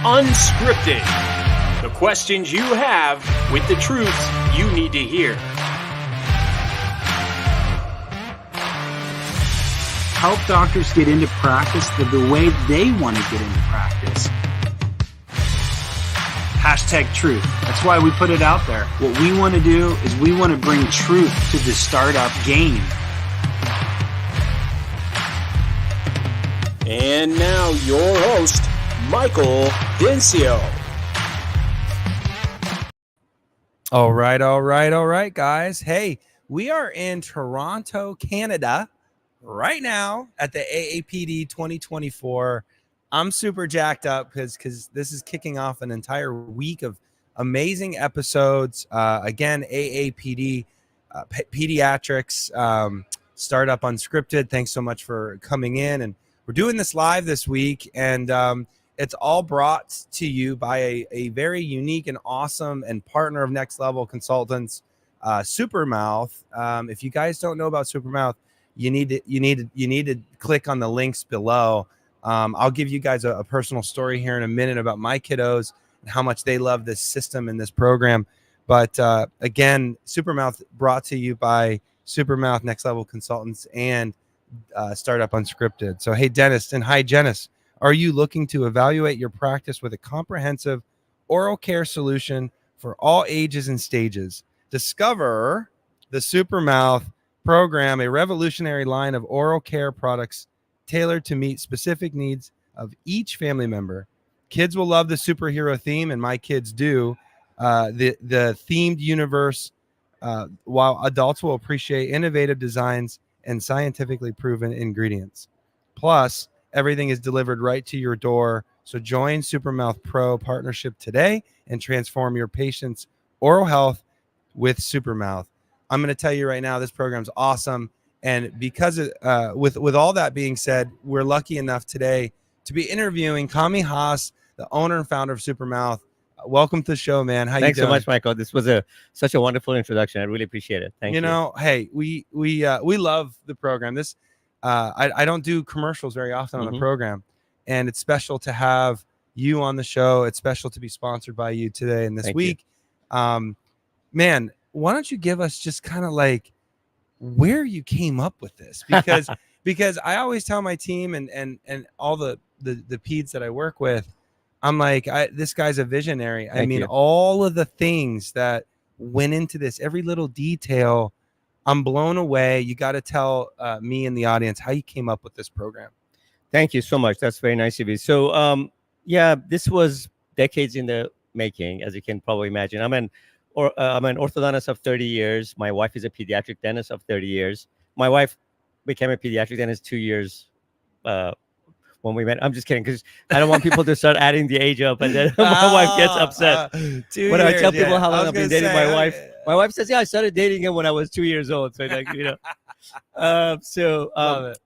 Unscripted. The questions you have with the truths you need to hear. Help doctors get into practice the way they want to get into practice. Hashtag truth. That's why we put it out there. What we want to do is we want to bring truth to the startup game. And now your host, Michael Dencio. All right, guys. Hey, we are in Toronto, Canada right now at the AAPD 2024. I'm super jacked up because this is kicking off an entire week of amazing episodes. Again, AAPD, Pediatrics, Startup Unscripted. Thanks so much for coming in. And we're doing this live this week, and it's all brought to you by a very unique and awesome and partner of Next Level Consultants, SuperMouth. If you guys don't know about SuperMouth, you need to click on the links below. I'll give you guys a personal story here in a minute about my kiddos and how much they love this system and this program. But again, SuperMouth brought to you by SuperMouth, Next Level Consultants, and Startup Unscripted. So, hey, dentists and hygienists, are you looking to evaluate your practice with a comprehensive oral care solution for all ages and stages? Discover the SuperMouth program, a revolutionary line of oral care products tailored to meet specific needs of each family member. Kids will love the superhero theme, and my kids do. The themed universe, while adults will appreciate innovative designs and scientifically proven ingredients. Plus, everything is delivered right to your door. So join SuperMouth Pro partnership today and transform your patient's oral health with SuperMouth. I'm going to tell you right now, this program's awesome. And because with all that being said, we're lucky enough today to be interviewing Kami Haas, the owner and founder of SuperMouth. Welcome to the show, man. How you doing? Thanks so much, Michael. This was such a wonderful introduction. I really appreciate it. Thank you. You know, hey, we love the program. This I don't do commercials very often on the program, and it's special to have you on the show. It's special to be sponsored by you today and this week. Man, why don't you give us just kind of like where you came up with this? Because I always tell my team and all the peds that I work with, I'm like, this guy's a visionary. I mean, all of the things that went into this, every little detail, I'm blown away. You got to tell me and the audience how you came up with this program. Thank you so much. That's very nice of you. So, yeah, this was decades in the making, as you can probably imagine. I'm an orthodontist of 30 years. My wife is a pediatric dentist of 30 years. My wife became a pediatric dentist 2 years when we met. I'm just kidding, because I don't want people to start adding the age up, and then my wife gets upset. When I tell people how long I've been dating my wife says, yeah, I started dating him when I was 2 years old. So, like, you know,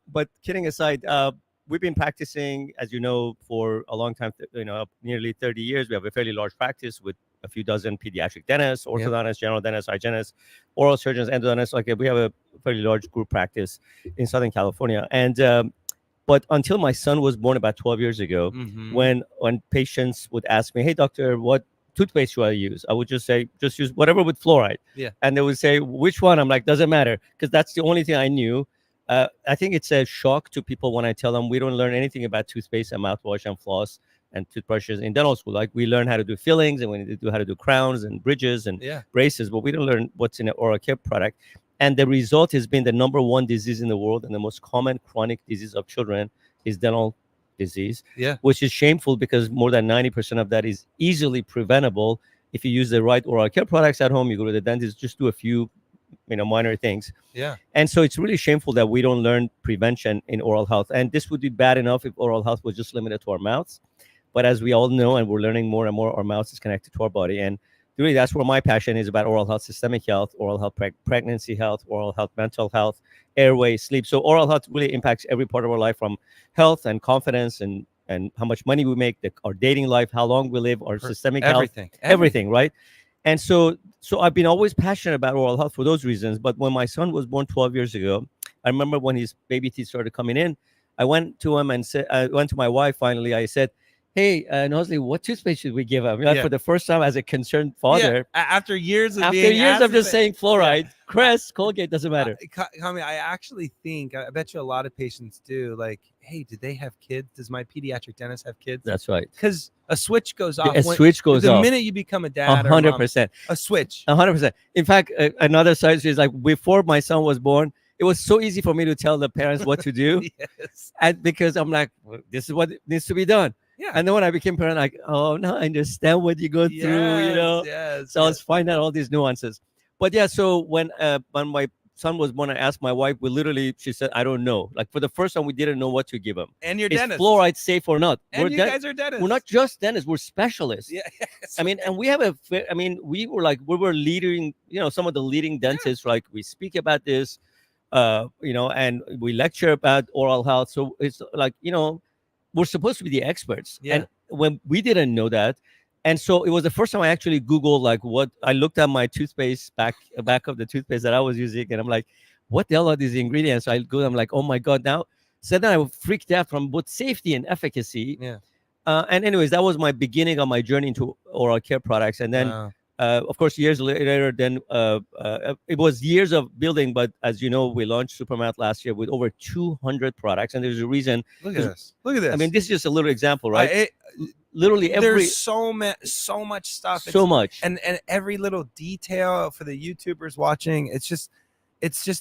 but kidding aside, we've been practicing, as you know, for a long time, nearly 30 years. We have a fairly large practice with a few dozen pediatric dentists, orthodontists, general dentists, hygienists, oral surgeons, endodontists. Like, we have a fairly large group practice in Southern California. And but until my son was born about 12 years ago, when patients would ask me, hey, doctor, what toothpaste should I use? I would just say, just use whatever with fluoride. Yeah. And they would say, which one? I'm like, doesn't matter, because that's the only thing I knew. I think it's a shock to people when I tell them we don't learn anything about toothpaste and mouthwash and floss and toothbrushes in dental school. Like, we learn how to do fillings, and we need to do how to do crowns and bridges and braces, but we don't learn what's in an oral care product. And the result has been the number one disease in the world, and the most common chronic disease of children is dental disease, which is shameful, because more than 90% of that is easily preventable if you use the right oral care products at home. You go to the dentist, just do a few minor things. And so it's really shameful that we don't learn prevention in oral health. And this would be bad enough if oral health was just limited to our mouths. But as we all know, and we're learning more and more, our mouth is connected to our body. And really, that's where my passion is, about oral health, systemic health, oral health, pregnancy health, oral health, mental health, airway, sleep. So oral health really impacts every part of our life, from health and confidence and how much money we make, our dating life, how long we live, our systemic health, everything, right? And so I've been always passionate about oral health for those reasons. But when my son was born 12 years ago, I remember when his baby teeth started coming in, I went to him and said, I went to my wife finally. I said, hey, Nosley, what toothpaste should we give him? Like, Yeah. for the first time as a concerned father, After years of after being years asked of to just say- saying fluoride, Crest, Colgate, doesn't matter. Kami, I actually think, I bet you a lot of patients do, like, hey, do they have kids? Does my pediatric dentist have kids? That's right. Because a switch goes off. A switch goes the off. minute you become a dad or 100%. mom, a switch. 100%. In fact, another side is like before my son was born, it was so easy for me to tell the parents what to do. Yes. And because I'm like, well, this is what needs to be done. Yeah. And then when I became parent, like, oh, now I understand what you go through, you know. Yes. So I was finding out all these nuances. But yeah, so when my son was born, I asked my wife, she said, I don't know. Like for the first time, we didn't know what to give him. And your Is dentist. fluoride safe or not? And you guys are dentists. We're not just dentists, we're specialists. Yeah. I mean, and we have we were leading, some of the leading dentists, like we speak about this, and we lecture about oral health. So it's like, we're supposed to be the experts. Yeah. And when we didn't know that. And so it was the first time I actually Googled, like, what I looked at my toothpaste back of the toothpaste that I was using. And I'm like, what the hell are these ingredients? So I'm like, oh my God. Now, so then I freaked out from both safety and efficacy. Yeah. And anyways, that was my beginning of my journey into oral care products. And then, Wow. of course, years later, then it was years of building. But as you know, we launched SuperMouth last year with over 200 products. And there's a reason. Look at this. Look at this. I mean, this is just a little example, right? Literally there's so much stuff. So much. And every little detail for the YouTubers watching, it's just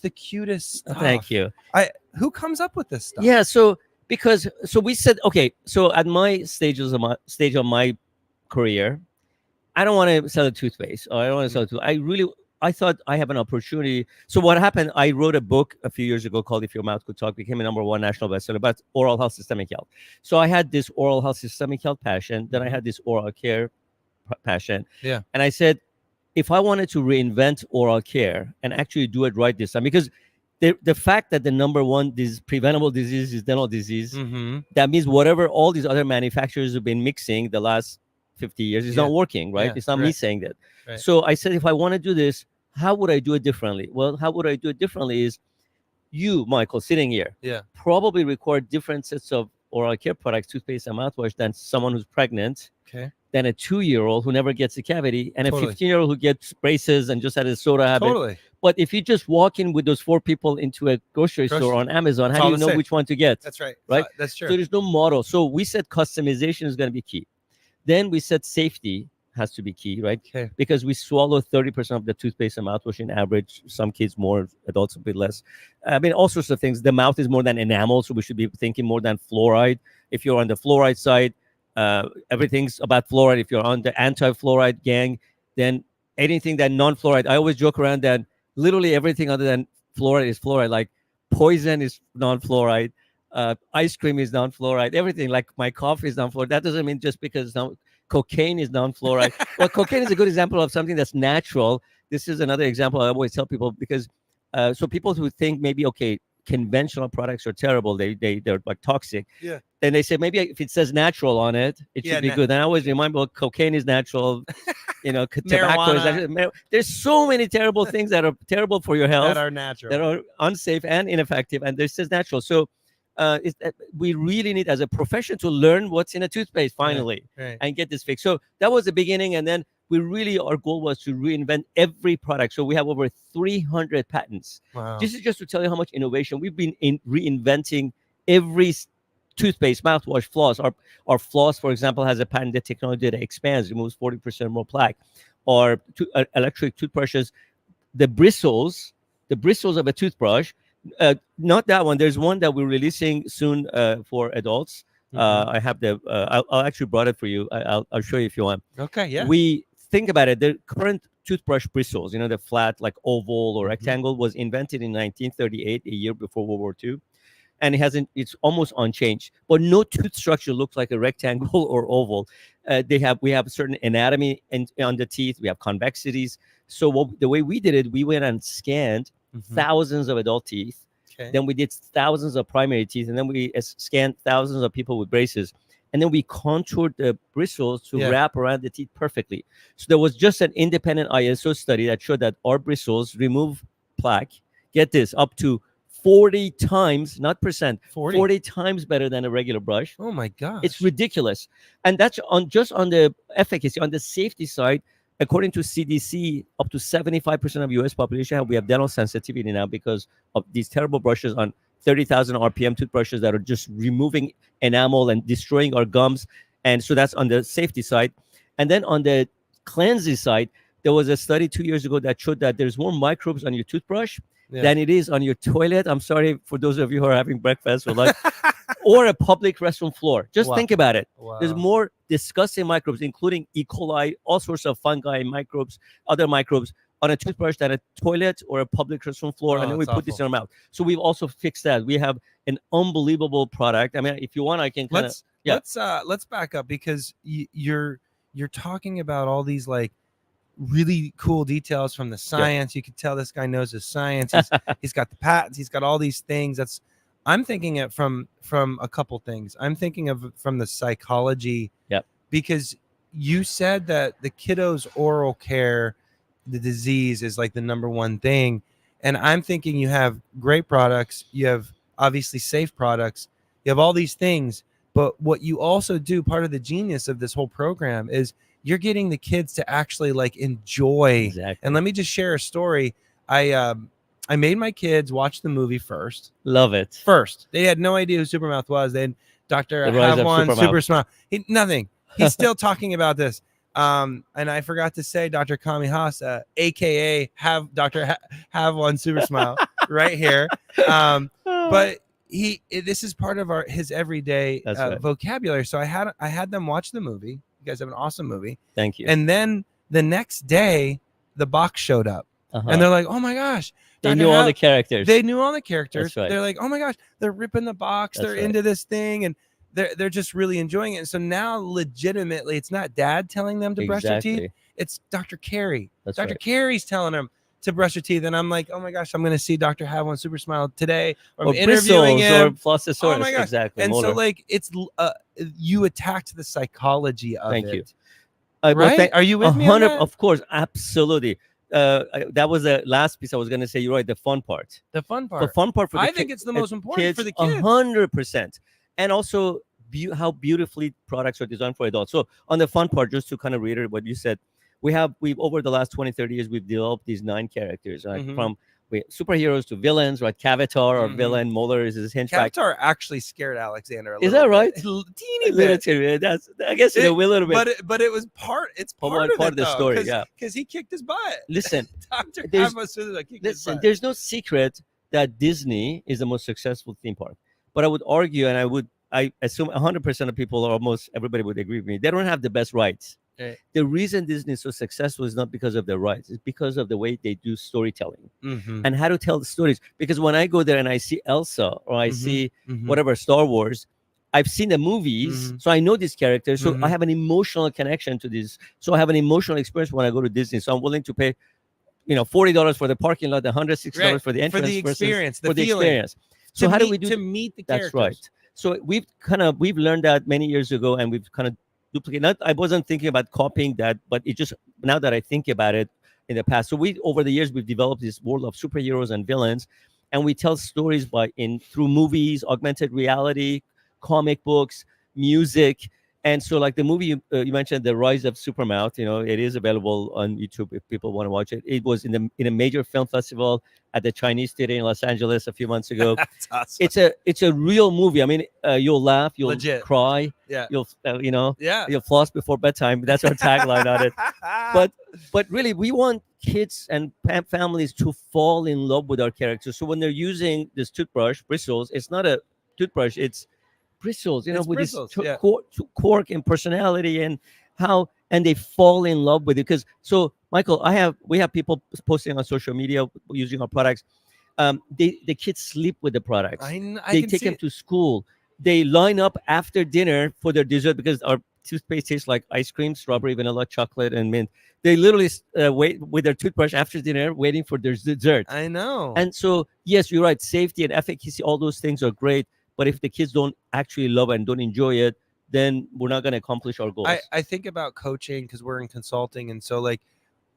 the cutest stuff. Thank you. Who comes up with this stuff? Yeah, so we said, okay, so at my stage of my career, I don't want to sell a toothpaste, or I don't want to sell a toothpaste. I thought I have an opportunity. So what happened, I wrote a book a few years ago called If Your Mouth Could Talk, became a #1 national bestseller about oral health, systemic health. So I had this oral health, systemic health passion. Then I had this oral care passion. Yeah. And I said, if I wanted to reinvent oral care and actually do it right this time, because the fact that the #1 preventable disease is dental disease, that means whatever all these other manufacturers have been mixing the last 50 years is not working, right? Yeah, it's not me saying that. Right. So I said, if I want to do this, how would I do it differently? Well, how would I do it differently is you, Michael, sitting here, probably require different sets of oral care products, toothpaste and mouthwash than someone who's pregnant, than a 2-year-old who never gets a cavity, and a 15-year-old who gets braces and just had a soda habit. But if you just walk in with those 4 people into a grocery store on Amazon, how do you know which one to get? That's right. Right? That's true. So there's no model. So we said customization is going to be key. Then we said safety has to be key, right? Okay. Because we swallow 30% of the toothpaste and mouthwash in average. Some kids more, adults a bit less. I mean, all sorts of things. The mouth is more than enamel, so we should be thinking more than fluoride. If you're on the fluoride side, everything's about fluoride. If you're on the anti-fluoride gang, then anything that non-fluoride. I always joke around that literally everything other than fluoride is fluoride. Like poison is non-fluoride. Ice cream is non-fluoride. Everything, like my coffee is non-fluoride. That doesn't mean just because cocaine is non-fluoride. Well, cocaine is a good example of something that's natural. This is another example I always tell people, because so people who think maybe, okay, conventional products are terrible, they're like toxic. Yeah. Then they say maybe if it says natural on it, it should be good. And I always remind people, cocaine is natural, tobacco is natural. There's so many terrible things that are terrible for your health, that are natural, that are unsafe and ineffective, and this is natural. So we really need, as a profession, to learn what's in a toothpaste finally, and get this fixed. So that was the beginning, and then our goal was to reinvent every product. So we have over 300 patents. Wow. This is just to tell you how much innovation we've been reinventing every toothpaste, mouthwash, floss. Our floss, for example, has a patented technology that expands, removes 40% more plaque. Or electric toothbrushes, the bristles of a toothbrush. Not that one. There's one that we're releasing soon for adults. I have I'll actually brought it for you. I'll show you if you want. Okay, yeah. We think about it. The current toothbrush bristles, the flat, like oval or rectangle, was invented in 1938, a year before World War II, and it's almost unchanged. But no tooth structure looks like a rectangle or oval. We have certain anatomy on the teeth. We have convexities. So the way we did it, we went and scanned thousands of adult teeth. Okay. Then we did thousands of primary teeth, and then we scanned thousands of people with braces. And then we contoured the bristles to wrap around the teeth perfectly. So there was just an independent ISO study that showed that our bristles remove plaque, get this, up to 40 times, not percent, 40. 40 times better than a regular brush. Oh my gosh. It's ridiculous. And that's just on the efficacy. On the safety side, according to CDC, up to 75% of US population we have dental sensitivity now because of these terrible brushes on 30,000 RPM toothbrushes that are just removing enamel and destroying our gums. And so that's on the safety side. And then on the cleansing side, there was a study 2 years ago that showed that there's more microbes on your toothbrush than it is on your toilet. I'm sorry for those of you who are having breakfast or lunch, or a public restroom floor. Just think about it. Wow. There's more disgusting microbes, including E. coli, all sorts of fungi, microbes, other microbes on a toothbrush than a toilet or a public restroom floor. And then we put this in our mouth. So we've also fixed that. We have an unbelievable product. I mean, if you want, I can let's back up, because you're talking about all these like really cool details from the science. You could tell this guy knows his science. He's got the patents. He's got all these things. I'm thinking it from a couple things. I'm thinking of from the psychology. Because you said that the kiddos' oral care, the disease is like the number one thing. And I'm thinking you have great products. You have obviously safe products. You have all these things. But what you also do, part of the genius of this whole program, is you're getting the kids to actually like enjoy. Exactly. And let me just share a story. I made my kids watch the movie first. Love it. First. They had no idea who SuperMouth was. They had Dr. Have One, SuperSmile. Nothing. He's still talking about this. And I forgot to say Dr. Kamihasa, aka Have One SuperSmile, right here. But this is part of his everyday vocabulary. So I had them watch the movie. You guys have an awesome movie. Thank you. And then the next day, the box showed up, and they're like, "Oh my gosh!" They knew all the characters. They knew all the characters. Right. They're like, "Oh my gosh!" They're ripping the box. They're into this thing, and they're just really enjoying it. And so now, legitimately, it's not Dad telling them to brush their teeth. It's Dr. Carey. Dr. Carey's telling them to brush your teeth, and I'm like, oh my gosh, I'm going to see Dr. Have One SuperSmile today, or I'm interviewing him, or flossosaurus. Oh my gosh. Exactly. And so like it's you attacked the psychology of Thank it. you. Right? Are you with me on that? Of course, absolutely. That was the last piece I was going to say. You're right. The fun part. The fun part. The fun part for I think it's the most important for the kids. 100%. And also how beautifully products are designed for adults. So on the fun part, just to kind of reiterate what you said, we've over the last 20, 30 years, we've developed these 9 characters, right? From superheroes to villains, right? Cavatar, our villain, Molar is his henchback. Cavatar actually scared Alexander a little bit. Is that right? Teeny bit. That's, I guess, a little bit. But it was part of the story, because he kicked his butt. Listen, there's no secret that Disney is the most successful theme park. But I would argue, and I assume 100% of people, or almost everybody, would agree with me, they don't have the best rides. Right. The reason Disney is so successful is not because of their rides. It's because of the way they do storytelling and how to tell the stories. Because when I go there and I see Elsa, or I see whatever Star Wars, I've seen the movies, so I know these characters. So I have an emotional connection to this. So I have an emotional experience when I go to Disney. So I'm willing to pay, $40 for the parking lot, $160 for the entrance, for the experience, for the experience. So how do we do to meet the characters? That's right. So we've learned that many years ago, and we've kind of duplicated. I wasn't thinking about copying that, but it just, now that I think about it, in the past. So over the years, we've developed this world of superheroes and villains, and we tell stories through movies, augmented reality, comic books, music. And so like the movie you mentioned, The Rise of SuperMouth, it is available on YouTube if people want to watch it. It was in a major film festival at the Chinese Theater in Los Angeles a few months ago. That's awesome. It's a real movie. I mean, you'll laugh, you'll cry, you'll you'll floss before bedtime. That's our tagline on it. But really, we want kids and families to fall in love with our characters. So when they're using this toothbrush, bristles, it's not a toothbrush, it's bristles, with bristles, this quirk and personality and they fall in love with it. Because Michael, we have people posting on social media using our products. The kids sleep with the products. They take them to school. They line up after dinner for their dessert, because our toothpaste tastes like ice cream, strawberry, vanilla, chocolate, and mint. They literally wait with their toothbrush after dinner, waiting for their dessert. I know. And so, yes, you're right. Safety and efficacy, all those things are great. But if the kids don't actually love it and don't enjoy it, then we're not going to accomplish our goals. I think about coaching, because we're in consulting. And so like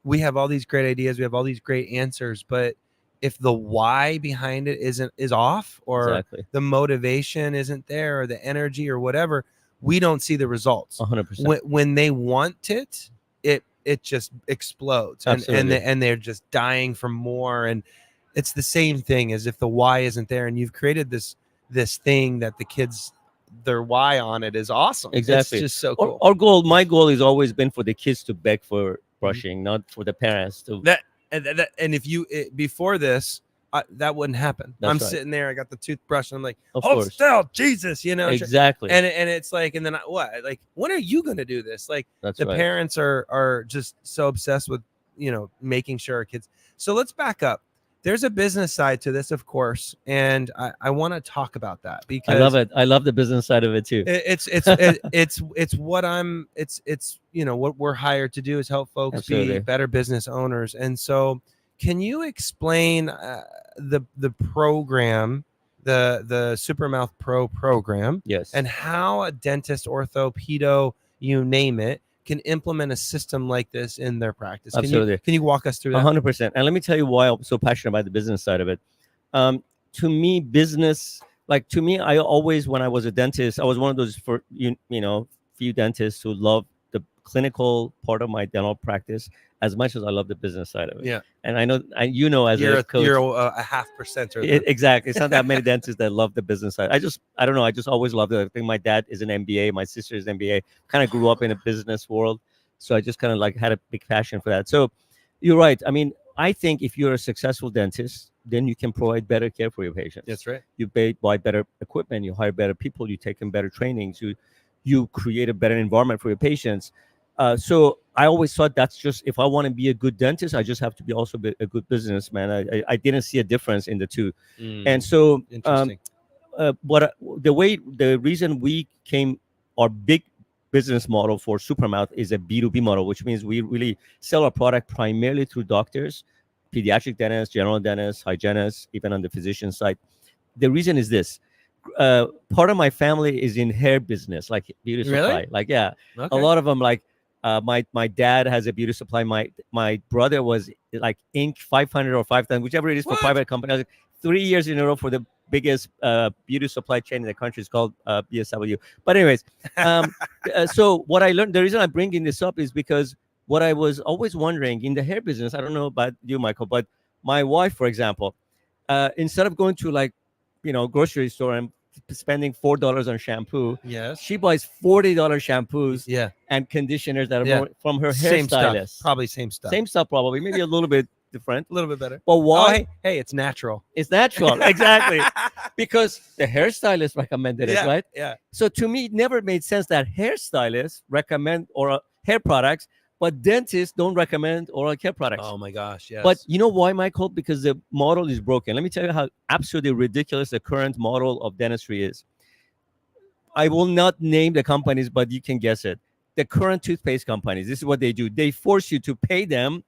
we have all these great ideas. We have all these great answers. But if the why behind it is off, or Exactly. the motivation isn't there, or the energy or whatever, we don't see the results. 100%. When they want it, it just explodes, Absolutely. and they're just dying for more. And it's the same thing as if the why isn't there, and you've created this thing that the kids, their why on it is awesome. Exactly. It's just so cool. My goal has always been for the kids to beg for brushing, not for the parents to. And if you before this, that wouldn't happen. That's I'm right. sitting there, I got the toothbrush, and I'm like, Of hold course. still, Jesus, Exactly. And it's like, and then like, when are you gonna do this? Like, That's the right. parents are just so obsessed with making sure our kids. So let's back up. There's a business side to this, of course, and I want to talk about that because I love it. I love the business side of it too. it's what I'm it's what we're hired to do is help folks Absolutely. be better business owners. And so, can you explain the program, the SuperMouth Pro program, Yes. and how a dentist, ortho, pedo, you name it, can implement a system like this in their practice? Absolutely. Can you walk us through that? 100%. And let me tell you why I'm so passionate about the business side of it. To me, business, I always, when I was a dentist, I was one of those few dentists who loved the clinical part of my dental practice as much as I love the business side of it. Yeah. And I know, as you're a coach, you're a 0.5%. exactly. It's not that many dentists that love the business side. I don't know. I just always loved it. I think my dad is an MBA. My sister is an MBA. Kind of grew up in a business world. So I just kind of had a big passion for that. So you're right. I mean, I think if you're a successful dentist, then you can provide better care for your patients. That's right. You buy better equipment. You hire better people. You take them better trainings. You create a better environment for your patients. So I always thought that's just, if I want to be a good dentist, I just have to be also a good businessman. I didn't see a difference in the two. And so Interesting. the reason we our big business model for SuperMouth is a B2B model, which means we really sell our product primarily through doctors, pediatric dentists, general dentists, hygienists, even on the physician side. The reason is this. Part of my family is in hair business, like beauty supply. Really? A Okay. lot of them, my dad has a beauty supply. My brother was like Inc. 500 or 5,000, whichever it is, for private company. 3 years in a row for the biggest beauty supply chain in the country is called BSW. But anyways, so what I learned, the reason I'm bringing this up is because what I was always wondering in the hair business, I don't know about you, Michael, but my wife, for example, instead of going to grocery store and spending $4 on shampoo, Yes. she buys $40 shampoos Yeah. and conditioners that are Yeah. more from her Same hairstylist. stuff. Probably same stuff. Same stuff, probably, maybe a little bit different. A little bit better. But why? Hey, it's natural. It's natural. Exactly. Because the hairstylist recommended it, Yeah, right? yeah. So to me, it never made sense that hairstylists recommend hair products, but dentists don't recommend oral care products. Oh my gosh, yes. But you know why, Michael? Because the model is broken. Let me tell you how absolutely ridiculous the current model of dentistry is. I will not name the companies, but you can guess it. The current toothpaste companies, this is what they do. They force you to pay them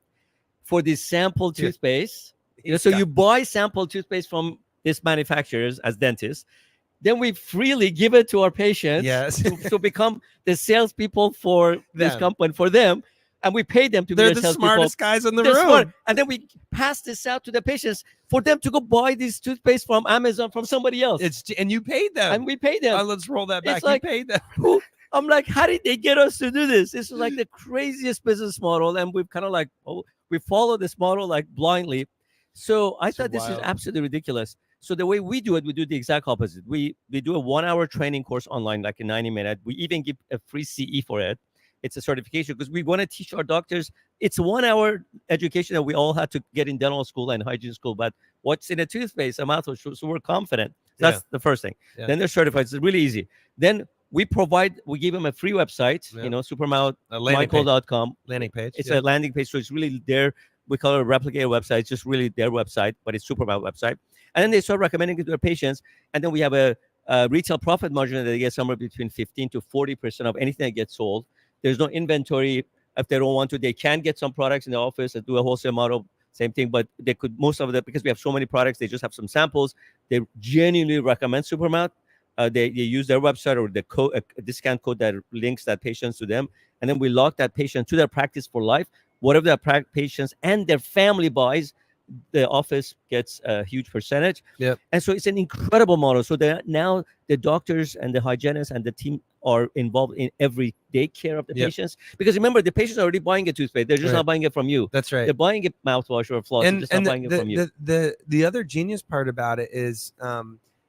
for this sample toothpaste. So you buy sample toothpaste from these manufacturers as dentists. Then we freely give it to our patients to become the salespeople for this company, for them. And we pay them to be They're the smartest guys in the room. Smart. And then we pass this out to the patients for them to go buy this toothpaste from Amazon, from somebody else. And you paid them. And we pay them. Let's roll that back. It's like, you paid them. I'm like, how did they get us to do this? This is like the craziest business model. And we've kind of we follow this model blindly. So I thought this is absolutely ridiculous. So the way we do it, we do the exact opposite. We do a 1-hour training course online, like a 90-minute. We even give a free CE for it. It's a certification because we want to teach our doctors. It's a 1-hour education that we all had to get in dental school and hygiene school. But what's in a toothpaste, a mouthwash? So we're confident. That's the first thing. Yeah. Then they're certified. It's really easy. Then we give them a free website, supermouthmichael.com. Landing page. It's a landing page. So it's really their, we call it a replicated website. It's just really their website, but it's SuperMouth website. And then they start recommending it to their patients. And then we have a retail profit margin that they get somewhere between 15 to 40% of anything that gets sold. There's no inventory. If they don't want to, they can get some products in the office and do a wholesale model. Same thing, but they could, most of them, because we have so many products, they just have some samples. They genuinely recommend SuperMouth. They use their website or the code, a discount code that links that patients to them. And then we lock that patient to their practice for life. Whatever that patients and their family buys, the office gets a huge percentage. Yep. And so it's an incredible model. So now the doctors and the hygienists and the team are involved in every day care of the Yep. patients. Because remember, the patients are already buying a toothpaste. They're just Right. not buying it from you. That's right. They're buying a mouthwash or a floss. They're And just not buying it from you. the other genius part about it is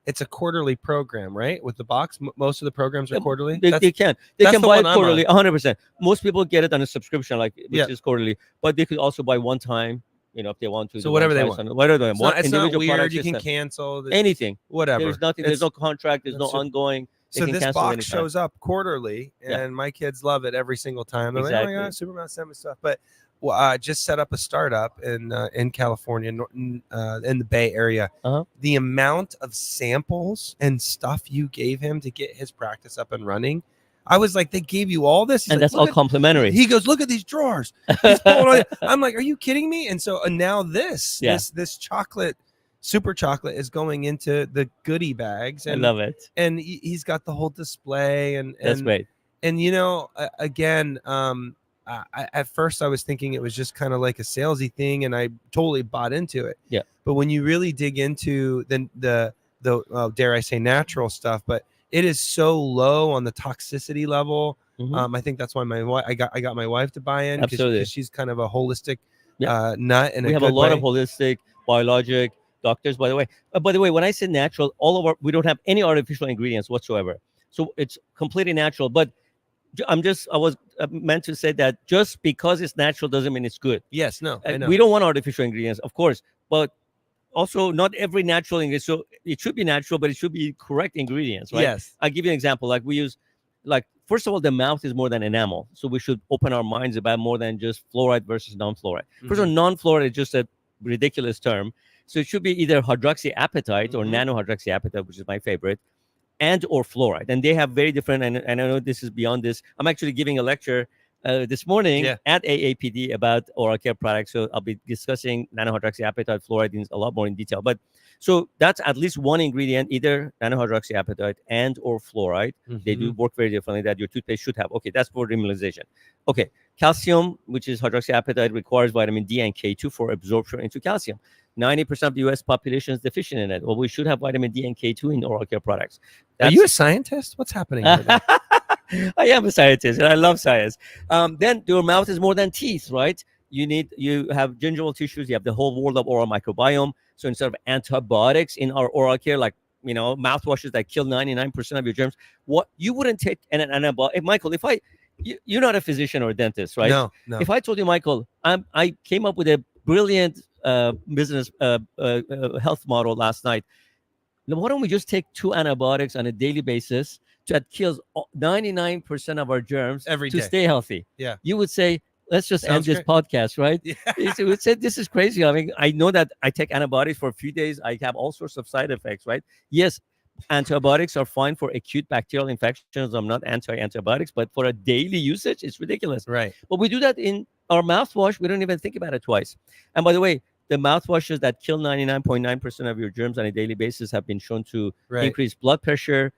it's a quarterly program, right? With the box, most of the programs are quarterly. They can that's the buy it one I'm quarterly, 100%. Most people get it on a subscription, like which Yeah. is quarterly, but they could also buy one time, if they want to. So do whatever one they price want. on it, whatever they It's want. not Individual weird. product You can system. cancel Anything. whatever. There's nothing. There's no contract. There's no super- ongoing. They So can this cancel box anytime. shows up quarterly, and my kids love it every single time. They're like, "Oh my god, SuperMouth sent me stuff." But just set up a startup in California, in the Bay Area. The amount of samples and stuff you gave him to get his practice up and running, I was like, they gave you all this, and that's all complimentary. He goes, look at these drawers. He's pulling I'm like, are you kidding me? And so now this chocolate. Super chocolate is going into the goodie bags. And, I love it. And he's got the whole display. And that's great. And, again, at first I was thinking it was just kind of like a salesy thing, and I totally bought into it. Yeah. But when you really dig into the dare I say natural stuff, but it is so low on the toxicity level. I think that's why I got my wife to buy in, because she's kind of a holistic nut. And we have a lot of holistic, biologic doctors, by the way. When I say natural, we don't have any artificial ingredients whatsoever. So it's completely natural. But I was meant to say that just because it's natural doesn't mean it's good. Yes, no, I know. We don't want artificial ingredients, of course, but also not every natural ingredient. So it should be natural, but it should be correct ingredients, right? Yes. I'll give you an example. Like we use, first of all, the mouth is more than enamel. So we should open our minds about more than just fluoride versus non-fluoride. First of all, non-fluoride is just a ridiculous term. So it should be either hydroxyapatite or nanohydroxyapatite, which is my favorite, and or fluoride. And they have very different, and I know this is beyond this. I'm actually giving a lecture this morning at AAPD about oral care products. So I'll be discussing nanohydroxyapatite, fluoride in a lot more in detail. But so that's at least one ingredient, either nanohydroxyapatite and or fluoride. They do work very differently that your toothpaste should have. Okay, that's for remediation. Okay, calcium, which is hydroxyapatite, requires vitamin D and K2 for absorption into calcium. 90% of the U.S. population is deficient in it. Well, we should have vitamin D and K2 in oral care products. Are you a scientist? What's happening right now? I am a scientist, and I love science. Then your mouth is more than teeth, right? You have gingival tissues. You have the whole world of oral microbiome. So instead of antibiotics in our oral care, like mouthwashes that kill 99% of your germs, what you wouldn't take an antibiotic. Michael, you're not a physician or a dentist, right? No. If I told you, Michael, I came up with a brilliant business health model last night. Now, why don't we just take 2 antibiotics on a daily basis that kills 99% of our germs every to day. Stay healthy? Yeah. You would say, let's just Sounds end this podcast, right? Yeah. You would say, this is crazy. I mean, I know that I take antibiotics for a few days. I have all sorts of side effects, right? Yes, antibiotics are fine for acute bacterial infections. I'm not anti-antibiotics, but for a daily usage, it's ridiculous. Right. But we do that in our mouthwash. We don't even think about it twice. And by the way, the mouthwashes that kill 99.9% of your germs on a daily basis have been shown to increase blood pressure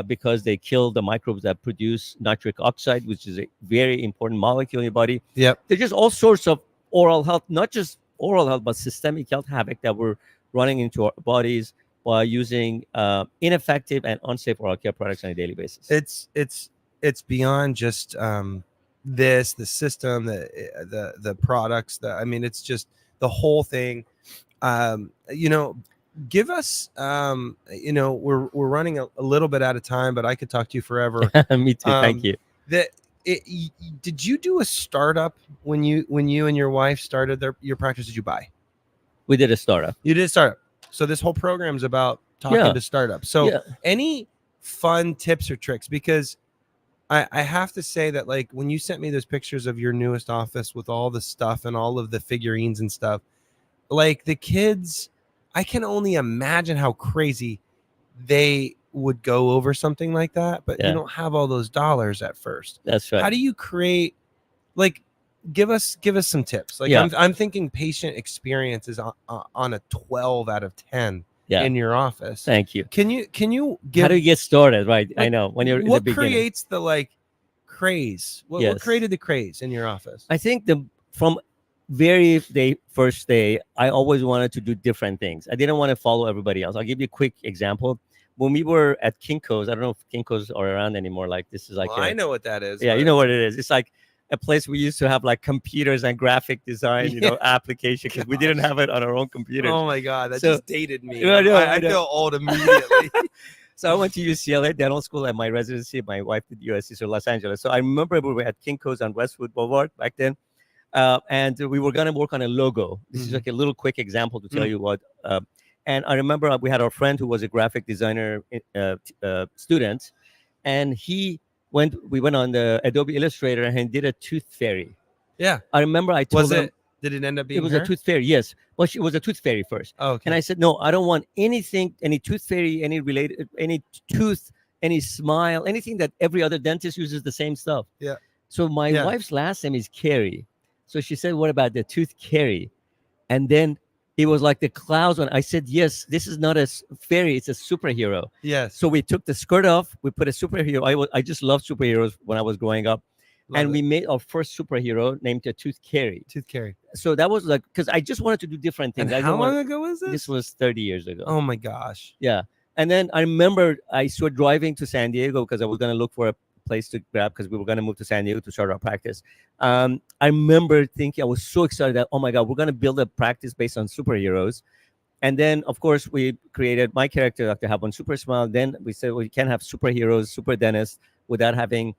because they kill the microbes that produce nitric oxide, which is a very important molecule in your body. Yep. There's just all sorts of oral health, not just oral health, but systemic health havoc that we're running into our bodies by using ineffective and unsafe oral care products on a daily basis. It's beyond just the system, the products. It's just the whole thing. Give us. We're running a little bit out of time, but I could talk to you forever. Me too. Thank you. Did you do a startup when you and your wife started your practice? Did you buy? We did a startup. You did a startup. So this whole program is about talking to startups. So any fun tips or tricks? Because I have to say that, like, when you sent me those pictures of your newest office with all the stuff and all of the figurines and stuff, like the kids, I can only imagine how crazy they would go over something like that. But you don't have all those dollars at first. That's right. How do you create, like, give us some tips? Like, I'm thinking patient experience is on a 12 out of 10 in your office. Thank you. Can you give, how do you get started? Right. Like, I know when you're what in the beginning. creates the craze? What created the craze in your office? I think from first day, I always wanted to do different things. I didn't want to follow everybody else. I'll give you a quick example. When we were at Kinko's, I don't know if Kinko's are around anymore. Like this is like Well, I know what that is. yeah, but- you know what it is. It's like a place we used to have like computers and graphic design, application, because we didn't have it on our own computers. Oh my God, that So- just dated me. I know, I I know. feel old immediately. So I went to UCLA dental school and my residency. My wife did USC, so Los Angeles. So I remember we were at Kinko's on Westwood Boulevard back then. And we were going to work on a logo. This is like a little quick example to tell you what. And I remember we had our friend who was a graphic designer student, and we went on the Adobe Illustrator and he did a tooth fairy. Yeah. I remember I told him Did it end up being? it was her? a tooth fairy. Yes. Well, she was a tooth fairy first. Oh, okay. And I said, no, I don't want anything, any tooth fairy, any related, any tooth, any smile, anything that every other dentist uses the same stuff. Yeah. So my wife's last name is Carey. So she said, what about the tooth Carey? And then it was like the clouds when I said, yes, this is not a fairy, it's a superhero. Yes. So we took the skirt off, we put a superhero. I just loved superheroes when I was growing up. Love we it. made our first superhero named the Tooth Carey. Tooth Carry. So that was like, because I just wanted to do different things. And I how didn't want- long ago was this? This was 30 years ago. Oh my gosh. Yeah. And then I remember I started driving to San Diego because I was going to look for a place to grab because we were going to move to San Diego to start our practice. I remember thinking, I was so excited that, oh my God, we're going to build a practice based on superheroes. And then, of course, we created my character, Dr. Habon SuperSmile. Then we said, well, you can't have superheroes, super dentists without having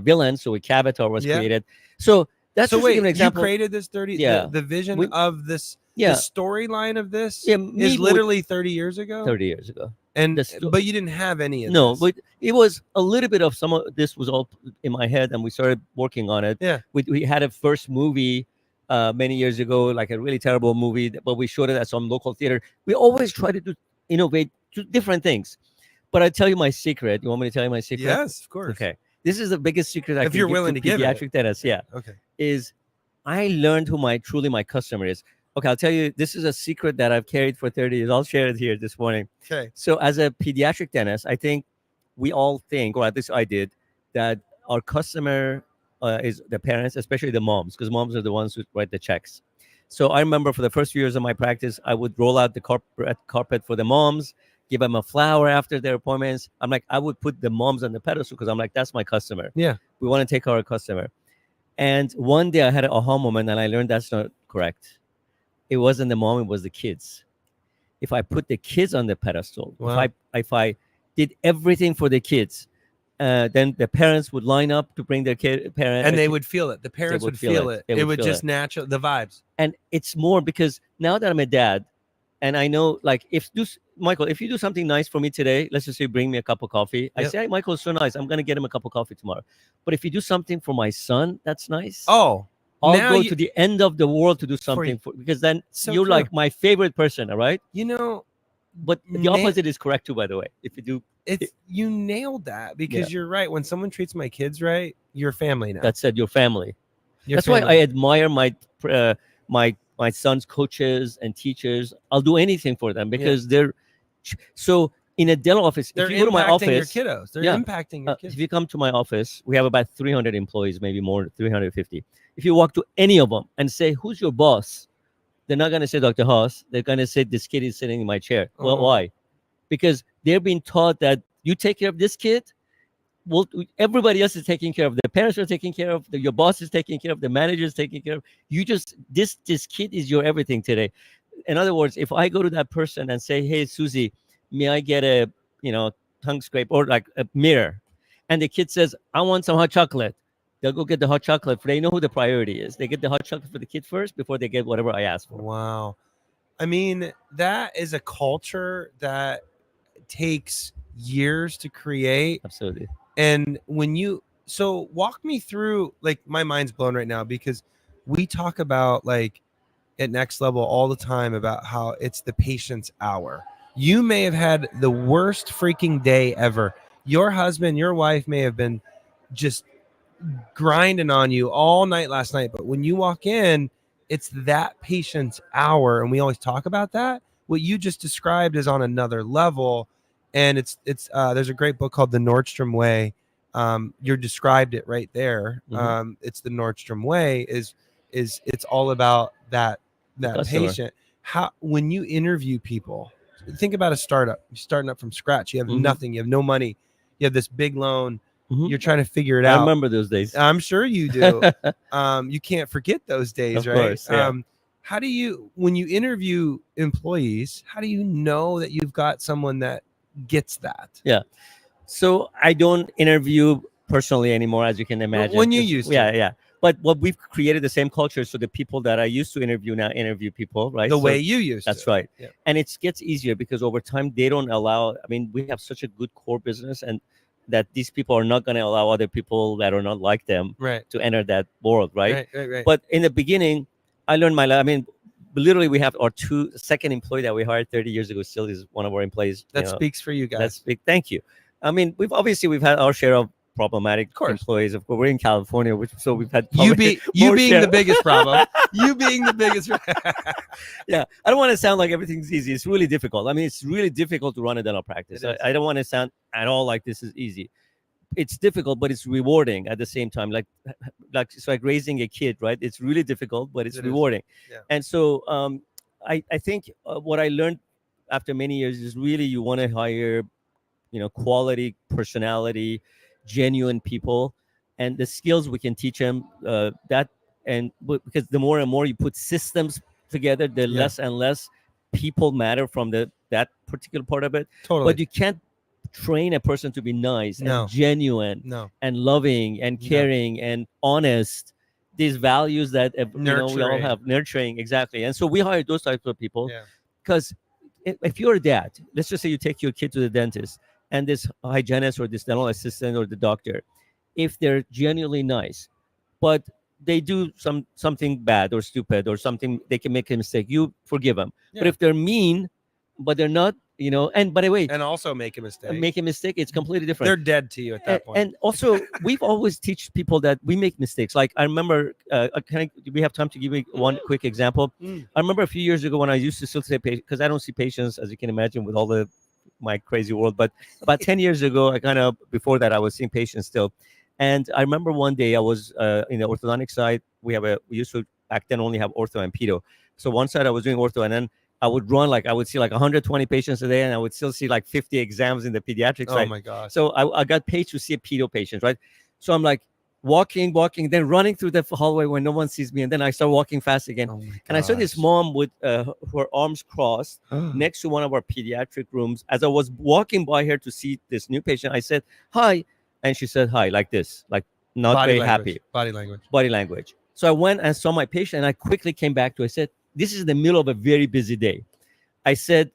villains. So Cavatar was created. So that's So just to give wait, an example. you created this 30? Yeah. The vision We- of this. Yeah. The storyline of this Yeah, is literally 30 years ago. 30 years ago. And the but you didn't have any of No, this. but it was a little bit of some of this was all in my head, and we started working on it. Yeah. We had a first movie many years ago, like a really terrible movie, but we showed it at some local theater. We always try to innovate, do different things. But I tell you my secret. You want me to tell you my secret? Yes, of course. Okay. This is the biggest secret I If can you're give willing to give it. pediatric dentists. Yeah. Okay. Is I learned who truly my customer is. Okay, I'll tell you, this is a secret that I've carried for 30 years. I'll share it here this morning. Okay. So as a pediatric dentist, I think we all think, or at least I did, that our customer is the parents, especially the moms, because moms are the ones who write the checks. So I remember for the first few years of my practice, I would roll out the carpet for the moms, give them a flower after their appointments. I'm like, I would put the moms on the pedestal because I'm like, that's my customer. Yeah. We want to take care of our customer. And one day I had an aha moment and I learned that's not correct. It wasn't the mom, it was the kids. If I put the kids on the pedestal, Wow. if I did everything for the kids, then the parents would line up to bring their parent, And they would feel it. The parents would feel it. They It would would feel just natural the vibes. and it's more because now that I'm a dad, and I know, like, Michael, if you do something nice for me today, let's just say bring me a cup of coffee. I Yep. say, hey, Michael's so nice. I'm gonna get him a cup of coffee tomorrow. But if you do something for my son, that's nice. Oh, I'll now go you- to the end of the world to do something you. for because then So you're true. like my favorite person, all right? you know, But the Na- opposite is correct too, by the way. If you do, you nailed that because you're right. When someone treats my kids right, you're family now. that said, your family. You're That's why family. I admire my son's coaches and teachers. I'll do anything for them because they're so in a dental office. They're if you go to my impacting your office, kiddos. They're yeah. impacting your kids. if you come to my office, we have about 300 employees, maybe more, 350. If you walk to any of them and say, "Who's your boss?" They're not going to say Dr. Haas. They're going to say, "This kid is sitting in my chair." Well, Oh. why? Because they're being taught that you take care of this kid. Well, everybody else is taking care of. The parents are taking care of. Your boss is taking care of. The manager is taking care of. You just this kid is your everything today. In other words, if I go to that person and say, "Hey, Susie, may I get a tongue scrape or like a mirror?" and the kid says, "I want some hot chocolate," they'll go get the hot chocolate. They know who the priority is. They get the hot chocolate for the kid first before they get whatever I ask for. Wow. I mean, that is a culture that takes years to create. Absolutely. And so walk me through, like, my mind's blown right now because we talk about, like, at Next Level all the time about how it's the patient's hour. You may have had the worst freaking day ever. Your husband, your wife may have been just grinding on you all night last night, but when you walk in, it's that patient's hour, and we always talk about that. What you just described is on another level, and it's there's a great book called The Nordstrom Way. You described it right there. Mhm. It's the Nordstrom Way is is it's all about that customer. patient. How when you interview people, think about a startup. You're starting up from scratch. You have nothing. You have no money. You have this big loan. You're trying to figure it I out. remember those days. I'm sure you do. You can't forget those days, Of right? course, yeah. How do you, when you interview employees, how do you know that you've got someone that gets that? Yeah. So I don't interview personally anymore, as you can imagine. When you used to. Yeah. But what we've created the same culture, so the people that I used to interview now interview people, right? The So way you used that's to. right. Yeah. And it gets easier because over time they don't allow. I mean, we have such a good core business, and that these people are not going to allow other people that are not like them to enter that world, right? Right. But in the beginning, I learned I mean, literally, we have our second employee that we hired 30 years ago. Still is one of our employees. That speaks for you guys. That's big. Thank you. I mean, we've had our share of problematic employees. Of course, we're in California, so we've had you being the biggest problem. You being the biggest. Yeah, I don't want to sound like everything's easy. It's really difficult. I mean, it's really difficult to run a dental practice. I don't want to sound at all like this is easy. It's difficult, but it's rewarding at the same time. Like it's like raising a kid, right? It's really difficult, but it's rewarding. Yeah. And so I think what I learned after many years is really you want to hire, quality, personality, genuine people, and the skills we can teach them. Because the more and more you put systems together, the less and less people matter from that particular part of it. Totally. But you can't train a person to be nice and genuine and loving and caring and honest. These values that we all have, nurturing, exactly. And so we hire those types of people because if you're a dad, let's just say you take your kid to the dentist, and this hygienist or this dental assistant or the doctor, if they're genuinely nice, but they do something bad or stupid or something, they can make a mistake, you forgive them. But if they're mean, but they're not, and by the way, and also make a mistake, it's completely different. They're dead to you at that point. And also, we've always teach people that we make mistakes. Like I remember, do we have time to give you one quick example? I remember a few years ago when I used to still say patients, because I don't see patients, as you can imagine, with all my crazy world. But about 10 years ago, before that, I was seeing patients still. And I remember one day I was in the orthodontic side. We used to back then only have ortho and pedo. So one side I was doing ortho, and then I would run I would see 120 patients a day, and I would still see 50 exams in the pediatric side. Oh my gosh. So I got paid to see a pedo patient, right? So I'm walking, then running through the hallway when no one sees me, and then I start walking fast again. Oh my gosh. And I saw this mom with her arms crossed next to one of our pediatric rooms. As I was walking by her to see this new patient, I said, "Hi," and she said, "Hi," like this, not Body very language. happy. Body language. So I went and saw my patient, and I quickly came back to her. I said, "This is the middle of a very busy day." I said,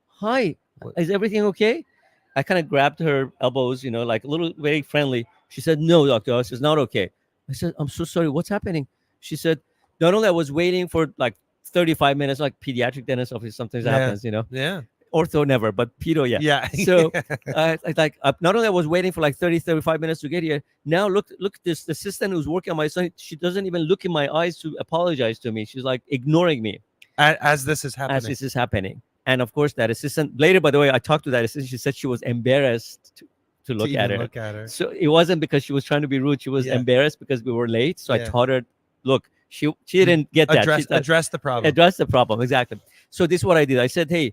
"Hi, is everything okay?" I kind of grabbed her elbows, a little very friendly. She said, "No, Dr. Oz, it's not okay." I said, "I'm so sorry. What's happening?" She said, "Not only I was waiting for 35 minutes, like pediatric dentist office, sometimes happens, Yeah. Ortho never, but pedo, yeah." Yeah. So not only I was waiting for 35 minutes to get here. Now look this, the assistant who's working on my son, she doesn't even look in my eyes to apologize to me. She's ignoring me. As this is happening. And of course, that assistant later, by the way, I talked to that assistant. She said she was embarrassed to look at her. So it wasn't because she was trying to be rude. She was embarrassed because we were late. So I taught her, look, she didn't get that. Address the problem. Address the problem. Exactly. So this is what I did. I said, "Hey,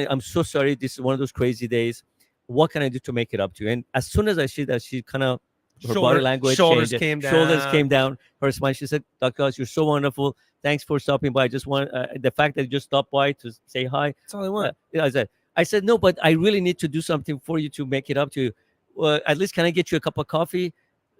I'm so sorry. This is one of those crazy days. What can I do to make it up to you?" And as soon as I see that, she kind of, her body language shoulders changed. came down. Her smile. She said, "Dr. Oz, you're so wonderful. Thanks for stopping by. I just want the fact that you just stopped by to say hi." That's all I want. I said, "No, but I really need to do something for you to make it up to you. At least can I get you a cup of coffee?"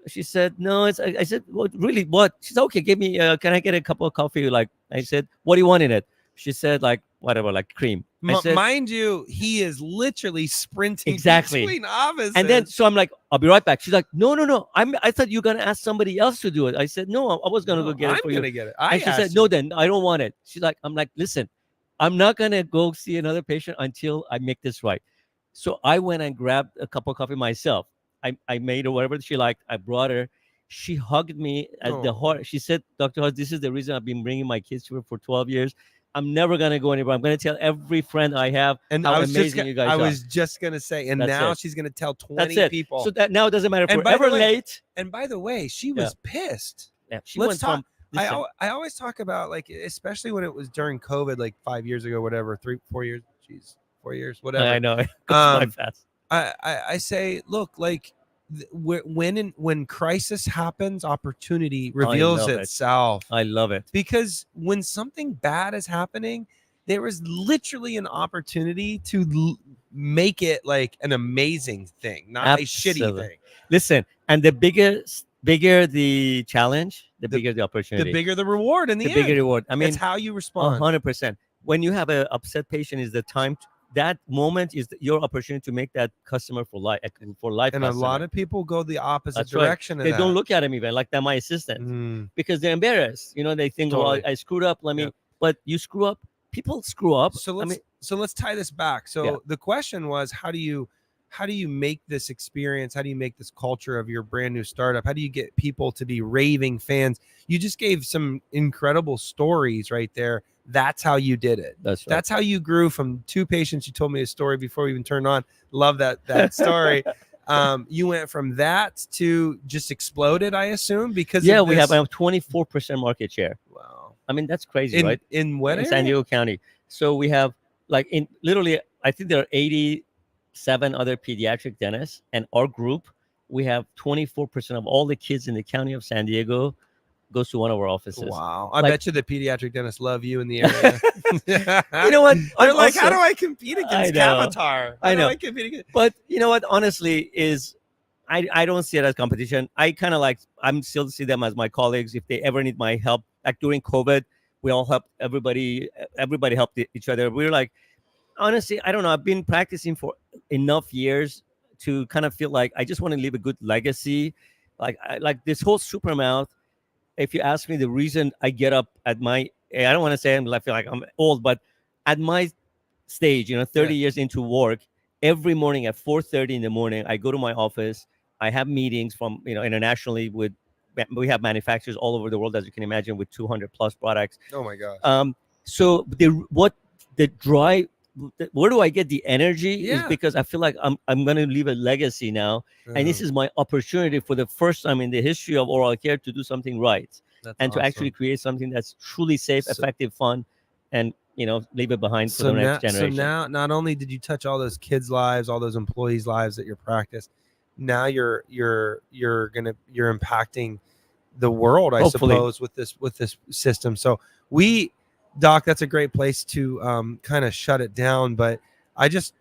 She said, "No." I said, "Well, really, what?" She said, "Okay, give me. Can I get a cup of coffee?" I said, "What do you want in it?" She said, whatever, cream. I said, mind you, he is literally sprinting exactly between offices. And then, so I'm like, "I'll be right back." She's like, No. I thought you were gonna ask somebody else to do it. I said, "No, I was gonna go get it for you." I'm gonna get it. And she said, "No, then I don't want it." She's like, I'm like, "Listen, I'm not gonna go see another patient until I make this right." So I went and grabbed a cup of coffee myself. I made her whatever she liked. I brought her. She hugged me at the heart. She said, "Dr. Oz, this is the reason I've been bringing my kids to her for 12 years. I'm never going to go anywhere. I'm going to tell every friend I have how amazing you guys are." I was just going to say, and now she's going to tell 20 people. So that now it doesn't matter if we're ever late. And by the way, she was pissed. Yeah, she Let's talk. Listen, I always talk about, like, especially when it was during COVID, like 5 years ago, whatever, 4 years, geez, 4 years, whatever. I know it goes by Um, fast. I say, look, like, when crisis happens, opportunity reveals love it. itself. I love it. Because when something bad is happening, there is literally an opportunity to make it like an amazing thing, not a shitty Absolutely. thing. Listen, and the bigger the challenge, the bigger the The opportunity, bigger the reward in the, the end. bigger reward. I mean, It's how you respond. 100%. When you have an upset patient, is the time. That moment is your opportunity to make that customer for life. For life, And a customer. lot of people go the opposite That's right. direction. They of don't that. look at him even like they're my assistant because they're embarrassed. They think, Totally. well, I screwed up. Let me. Yeah. But you screw up. People screw up. So let's tie this back. So Yeah. the question was, how do you make this experience? How do you make this culture of your brand new startup? How do you get people to be raving fans? You just gave some incredible stories right there. That's how you did it. That's right. That's how you grew from 2 patients. You told me a story before we even turned on. Love that story. You went from that to just exploded, I assume, because Yeah, of we have this- 24% market share. wow. I mean, that's crazy, right? In what In area? San Diego County. So we have in literally, I think there are 87 other pediatric dentists, and our group, we have 24% of all the kids in the county of San Diego goes to one of our offices. Wow. I Like- bet you the pediatric dentists love you in the area. You know what? They're I'm like, how also- do I compete against know. Cavatar? I know. How do I compete against? But you know what? Honestly, I don't see it as competition. I kind of I'm still see them as my colleagues. If they ever need my help, like during COVID, we all helped everybody. Everybody helped each other. We were like, honestly, I don't know. I've been practicing for enough years to kind of feel like I just want to leave a good legacy. Like this whole SuperMouth. If you ask me the reason I get up at I don't want to say I feel like I'm old, but at my stage, 30 years into work, every morning at 4:30 in the morning, I go to my office. I have meetings from, internationally we have manufacturers all over the world, as you can imagine, with 200 plus products. Oh my gosh. So the drive, where do I get the energy is Yeah. because I feel like I'm going to leave a legacy now. And this is my opportunity for the first time in the history of oral care to do something right and to actually create something that's truly safe, effective, fun, and leave it behind for the next generation. So now, not only did you touch all those kids' lives, all those employees' lives at your practice, now you're impacting the world, I Hopefully. suppose, with this system. So Doc, that's a great place to kind of shut it down. But I just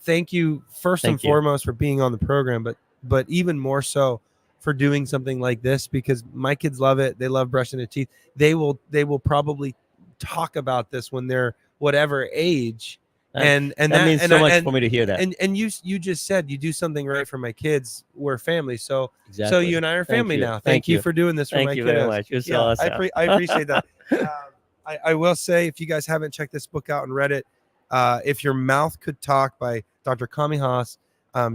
thank you first and foremost for being on the program, but even more so for doing something like this, because my kids love it. They love brushing their teeth. They will probably talk about this when they're whatever age. And that means so much for me to hear that. And you just said you do something right for my kids. We're family. So Exactly. so you and I are family now. Thank Thank you you for doing this for my Thank you kids. very much. You're so awesome. I appreciate that. I will say, if you guys haven't checked this book out and read it, If Your Mouth Could Talk by Dr. Kami Haas,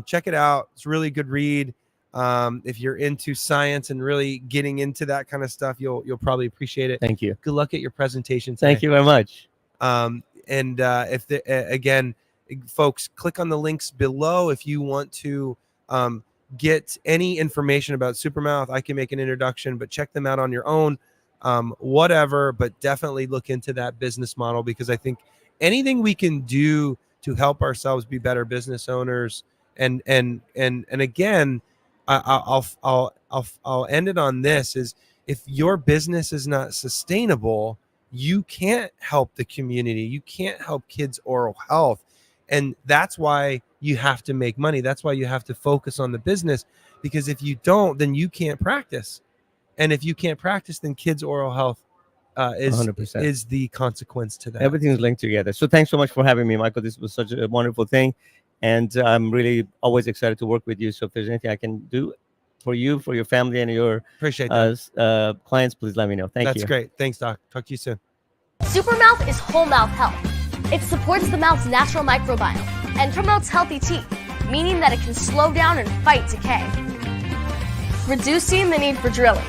check it out. It's a really good read. If you're into science and really getting into that kind of stuff, you'll probably appreciate it. Thank you. Good luck at your presentation today. Thank you very much. Again, folks, click on the links below if you want to get any information about SuperMouth. I can make an introduction, but check them out on your own. Whatever, but definitely look into that business model, because I think anything we can do to help ourselves be better business owners. And again, I'll end it on this: is if your business is not sustainable, you can't help the community. You can't help kids' oral health. And that's why you have to make money. That's why you have to focus on the business, because if you don't, then you can't practice. And if you can't practice, then kids' oral health is 100%. is the consequence to that. Everything's linked together. So thanks so much for having me, Michael. This was such a wonderful thing. And I'm really always excited to work with you. So if there's anything I can do for you, for your family, and your Appreciate that. clients, please let me know. Thank you. That's great. Thanks, Doc. Talk to you soon. SuperMouth is whole mouth health. It supports the mouth's natural microbiome and promotes healthy teeth, meaning that it can slow down and fight decay, reducing the need for drilling.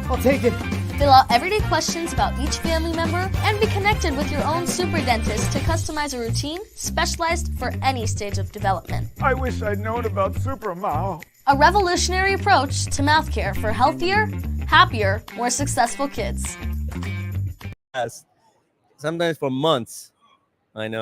I'll take it. Fill out everyday questions about each family member and be connected with your own super dentist to customize a routine specialized for any stage of development. I wish I'd known about SuperMouth. A revolutionary approach to mouth care for healthier, happier, more successful kids. Yes. Sometimes for months. I know.